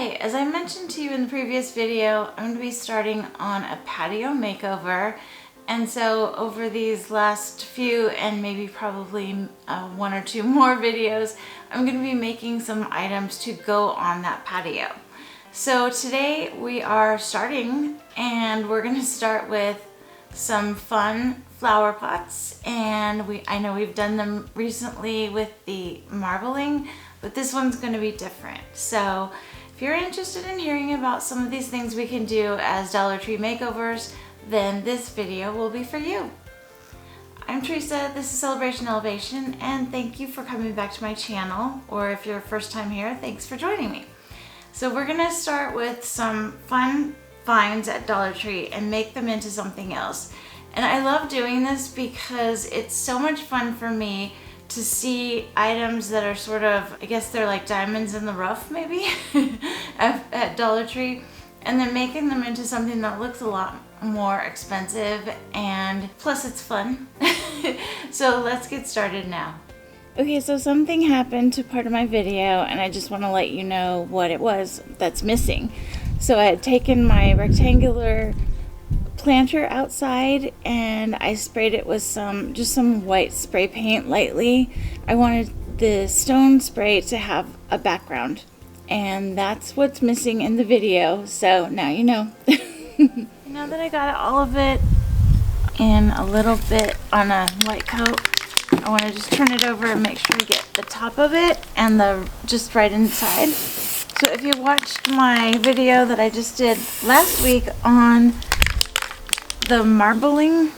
Hi, as I mentioned to you in the previous video, I'm going to be starting on a patio makeover. And so over these last few and maybe probably one or two more videos, I'm going to be making some items to go on that patio. So today we are starting, and we're going to start with some fun flower pots. And I know we've done them recently with the marbling, but this one's going to be different. So if you're interested in hearing about some of these things we can do as Dollar Tree makeovers, then this video will be for you. I'm Teresa, this is Celebration Elevation, and thank you for coming back to my channel, or if you're first time here, thanks for joining me. So we're gonna start with some fun finds at Dollar Tree and make them into something else. And I love doing this because it's so much fun for me to see items that are sort of, I guess they're like diamonds in the rough maybe, at Dollar Tree, and then making them into something that looks a lot more expensive, and plus it's fun. So let's get started now. Okay, so something happened to part of my video, and I just want to let you know what it was that's missing. So I had taken my rectangular planter outside and I sprayed it with just some white spray paint lightly. I wanted the stone spray to have a background, and that's what's missing in the video, so now you know. Now that I got all of it in a little bit on a white coat, I want to just turn it over and make sure I get the top of it and just right inside. So if you watched my video that I just did last week on the marbling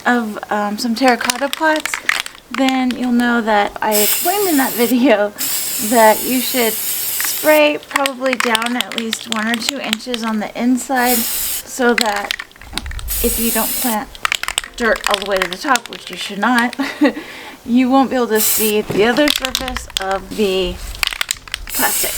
of some terracotta pots, then you'll know that I explained in that video that you should spray probably down at least 1 or 2 inches on the inside, so that if you don't plant dirt all the way to the top, which you should not, you won't be able to see the other surface of the plastic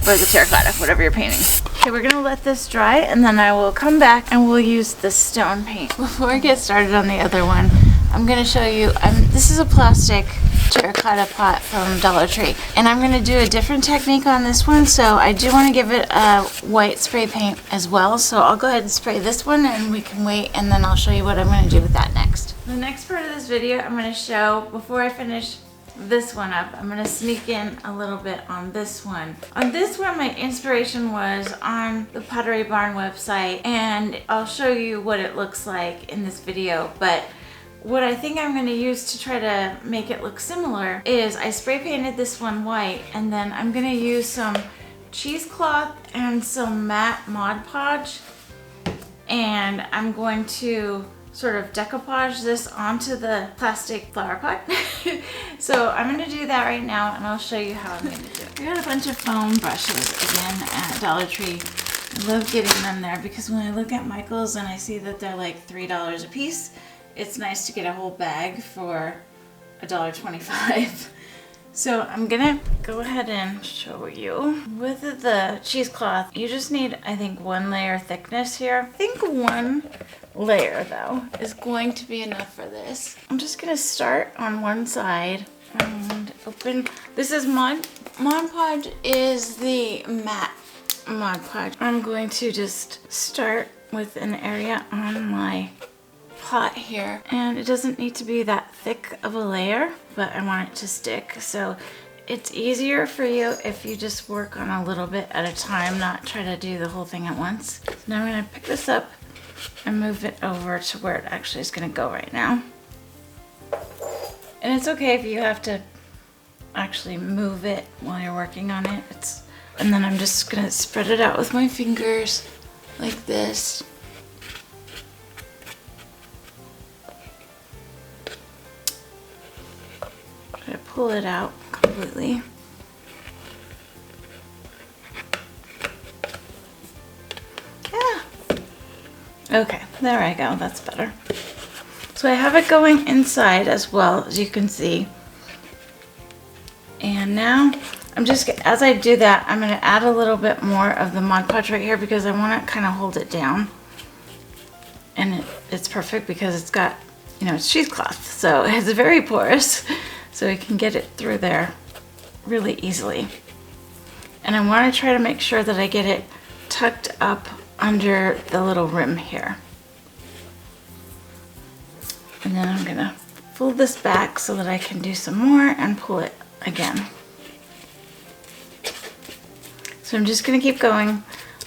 or the terracotta, whatever you're painting. Okay, we're gonna let this dry, and then I will come back and we'll use the stone paint. Before I get started on the other one, I'm gonna show you, this is a plastic terracotta pot from Dollar Tree, and I'm gonna do a different technique on this one. So I do want to give it a white spray paint as well, so I'll go ahead and spray this one and we can wait, and then I'll show you what I'm going to do with that next. The next part of this video I'm going to show, before I finish this one up, I'm going to sneak in a little bit on this one. On this one, my inspiration was on the Pottery Barn website, and I'll show you what it looks like in this video, but what I think I'm going to use to try to make it look similar is I spray painted this one white, and then I'm going to use some cheesecloth and some matte Mod Podge, and I'm going to sort of decoupage this onto the plastic flower pot. So I'm going to do that right now, and I'll show you how I'm going to do it. I got a bunch of foam brushes again at Dollar Tree. I love getting them there because when I look at Michael's and I see that they're like $3 a piece, it's nice to get a whole bag for $1.25. So I'm gonna go ahead and show you. With the cheesecloth, you just need, I think, 1 layer thickness here. I think 1 layer, though, is going to be enough for this. I'm just gonna start on one side and open. This is Mod Podge is the matte Mod Podge. I'm going to just start with an area on my pot here, and it doesn't need to be that thick of a layer, but I want it to stick, so it's easier for you if you just work on a little bit at a time, not try to do the whole thing at once. Now I'm going to pick this up and move it over to where it actually is going to go right now. And it's okay if you have to actually move it while you're working on it. And then I'm just going to spread it out with my fingers like this. Pull it out completely. Yeah. Okay, there I go. That's better. So I have it going inside as well, as you can see. And now as I do that, I'm going to add a little bit more of the Mod Podge right here because I want to kind of hold it down. And it's perfect because it's got, it's cheesecloth, so it's very porous. So we can get it through there really easily. And I want to try to make sure that I get it tucked up under the little rim here. And then I'm gonna fold this back so that I can do some more and pull it again. So I'm just gonna keep going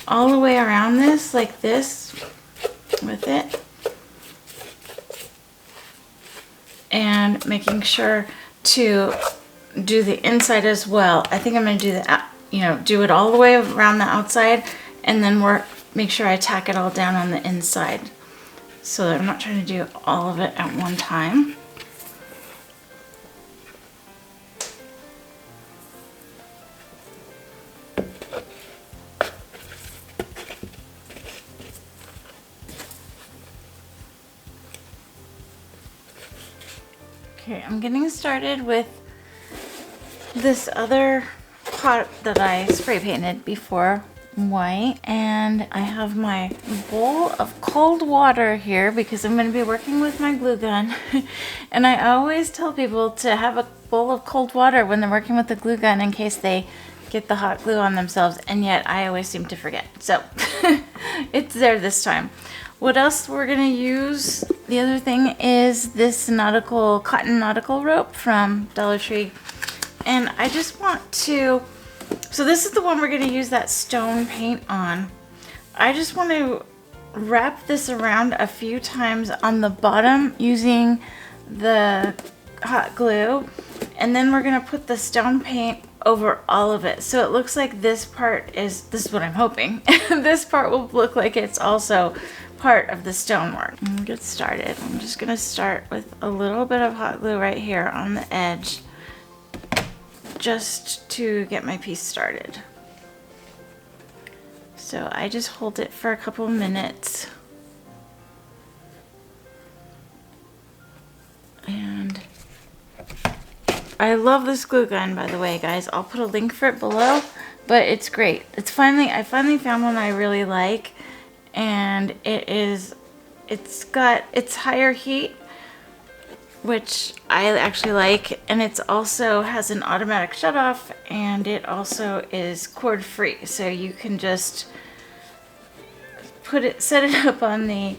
all the way around this like this with it. And making sure to do the inside as well. I think I'm gonna do the, do it all the way around the outside and then make sure I tack it all down on the inside. So that I'm not trying to do all of it at one time. Okay, I'm getting started with this other pot that I spray painted before white, and I have my bowl of cold water here because I'm going to be working with my glue gun. And I always tell people to have a bowl of cold water when they're working with the glue gun in case they get the hot glue on themselves, and yet I always seem to forget. So it's there this time. What else we're going to use? The other thing is this cotton nautical rope from Dollar Tree. And I just want to, so this is the one we're going to use that stone paint on. I just want to wrap this around a few times on the bottom using the hot glue. And then we're going to put the stone paint over all of it. So it looks like this is what I'm hoping. This part will look like it's also part of the stonework. We'll get started. I'm just going to start with a little bit of hot glue right here on the edge, just to get my piece started. So I just hold it for a couple minutes. And I love this glue gun, by the way, guys. I'll put a link for it below, but it's great. I finally found one I really like, and it's higher heat, which I actually like, and it's also has an automatic shut off, and it also is cord free, so you can just set it up on the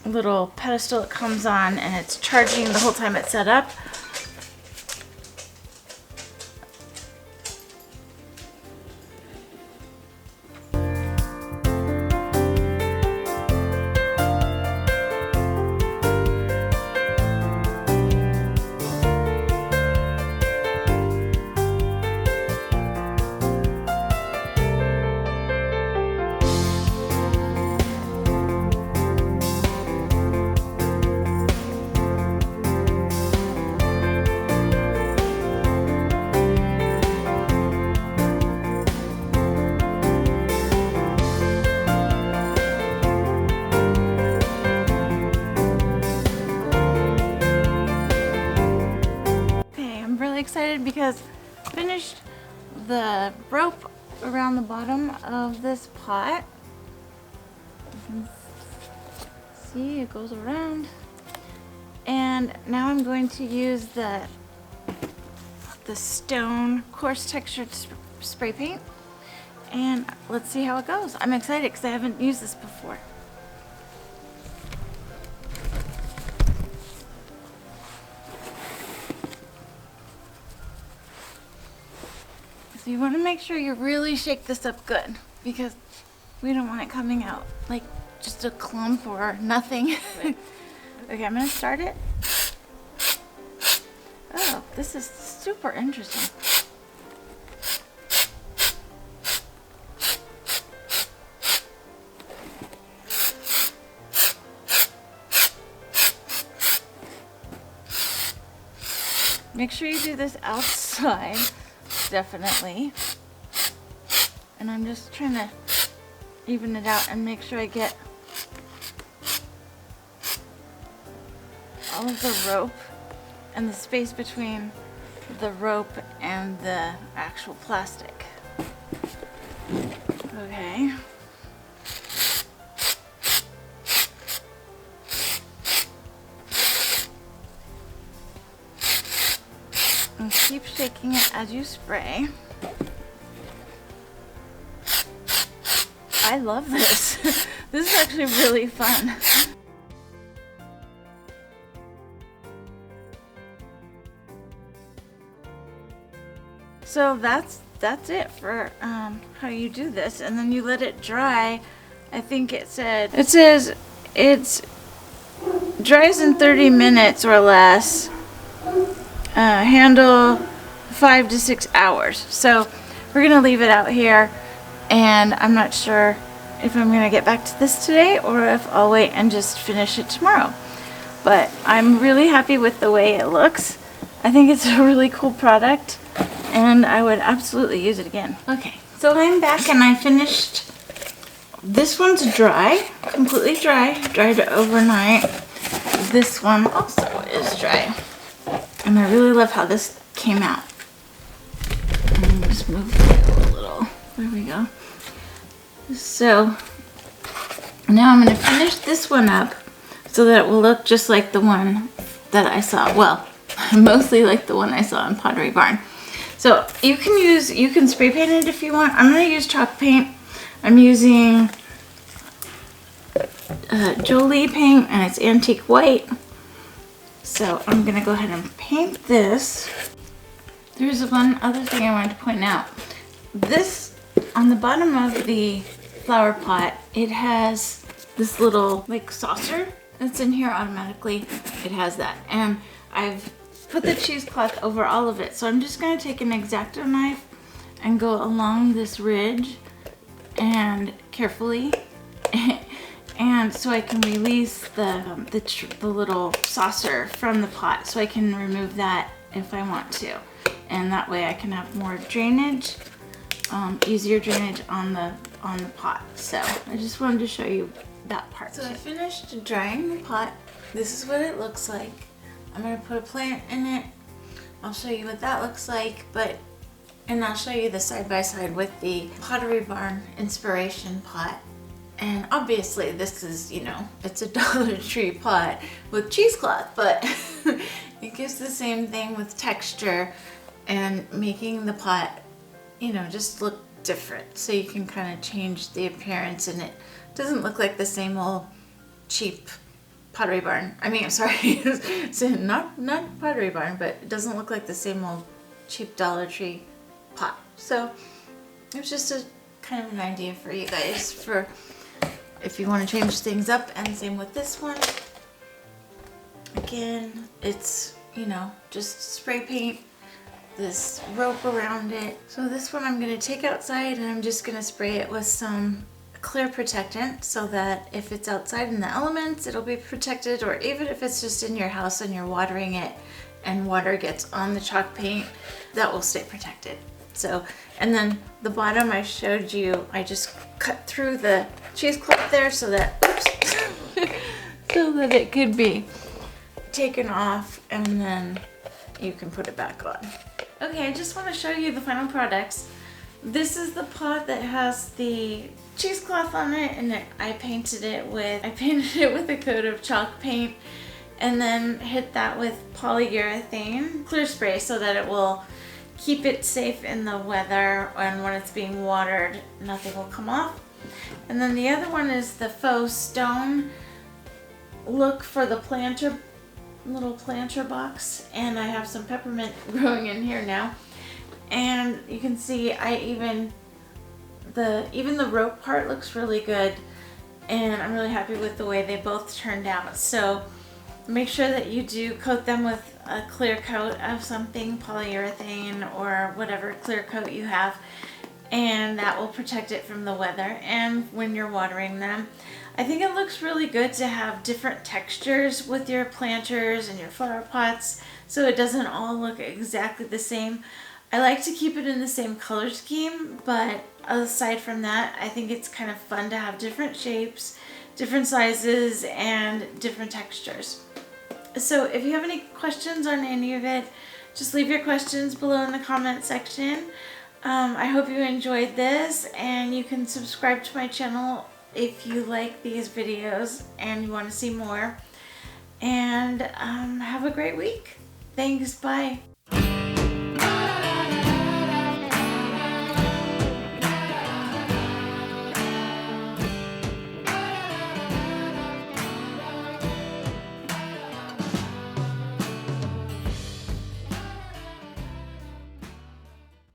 little pedestal it comes on, and it's charging the whole time it's set up. Excited because I finished the rope around the bottom of this pot. You can see it goes around, and now I'm going to use the stone coarse textured spray paint, and let's see how it goes. I'm excited because I haven't used this before. So you want to make sure you really shake this up good, because we don't want it coming out like just a clump or nothing. Okay, I'm going to start it. Oh, this is super interesting. Make sure you do this outside. Definitely. And I'm just trying to even it out and make sure I get all of the rope and the space between the rope and the actual plastic. Okay. And keep shaking it as you spray. I love this. This is actually really fun. So that's it for how you do this, and then you let it dry. I think it says it's dries in 30 minutes or less. Handle 5 to 6 hours. So we're gonna leave it out here, and I'm not sure if I'm gonna get back to this today or if I'll wait and just finish it tomorrow. But I'm really happy with the way it looks. I think it's a really cool product, and I would absolutely use it again. Okay, so I'm back and I finished. This one's dry, completely dry, dried overnight. This one also is dry. And I really love how this came out. And just move it a little. There we go. So now I'm going to finish this one up so that it will look just like the one that I saw. Well, mostly like the one I saw in Pottery Barn. So you can spray paint it if you want. I'm going to use chalk paint. I'm using Jolie paint, and it's antique white. So I'm going to go ahead and paint this. There's one other thing I wanted to point out. This, on the bottom of the flower pot, it has this little like saucer that's in here automatically. It has that. And I've put the cheesecloth over all of it. So I'm just going to take an X-Acto knife and go along this ridge and carefully and so I can release the little saucer from the pot, so I can remove that if I want to, and that way I can have more drainage, easier drainage on the pot. So I just wanted to show you that part. So I finished drying the pot. This is what it looks like. I'm going to put a plant in it. I'll show you what that looks like, and I'll show you the side by side with the Pottery Barn inspiration pot. And obviously this is, you know, it's a Dollar Tree pot with cheesecloth, but it gives the same thing with texture and making the pot, you know, just look different. So you can kind of change the appearance, and it doesn't look like the same old cheap Pottery Barn. I mean, sorry, so not Pottery Barn, but it doesn't look like the same old cheap Dollar Tree pot. So it was just a kind of an idea for you guys for if you want to change things up. And same with this one. Again, it's, you know, just spray paint this rope around it. So this one I'm going to take outside, and I'm just going to spray it with some clear protectant so that if it's outside in the elements, it'll be protected, or even if it's just in your house and you're watering it and water gets on the chalk paint, that will stay protected. So, and then the bottom I showed you, I just cut through the cheesecloth there so that, oops, so that it could be taken off, and then you can put it back on. Okay, I just want to show you the final products. This is the pot that has the cheesecloth on it, and I painted it with a coat of chalk paint, and then hit that with polyurethane clear spray so that it will keep it safe in the weather, and when it's being watered, nothing will come off. And then the other one is the faux stone look for the little planter box, and I have some peppermint growing in here now. And you can see even the rope part looks really good, and I'm really happy with the way they both turned out. So make sure that you do coat them with a clear coat of something, polyurethane or whatever clear coat you have, and that will protect it from the weather and when you're watering them. I think it looks really good to have different textures with your planters and your flower pots, so it doesn't all look exactly the same. I like to keep it in the same color scheme, but aside from that, I think it's kind of fun to have different shapes, different sizes, and different textures. So if you have any questions on any of it, just leave your questions below in the comment section. I hope you enjoyed this, and you can subscribe to my channel if you like these videos and you want to see more. And have a great week. Thanks, bye.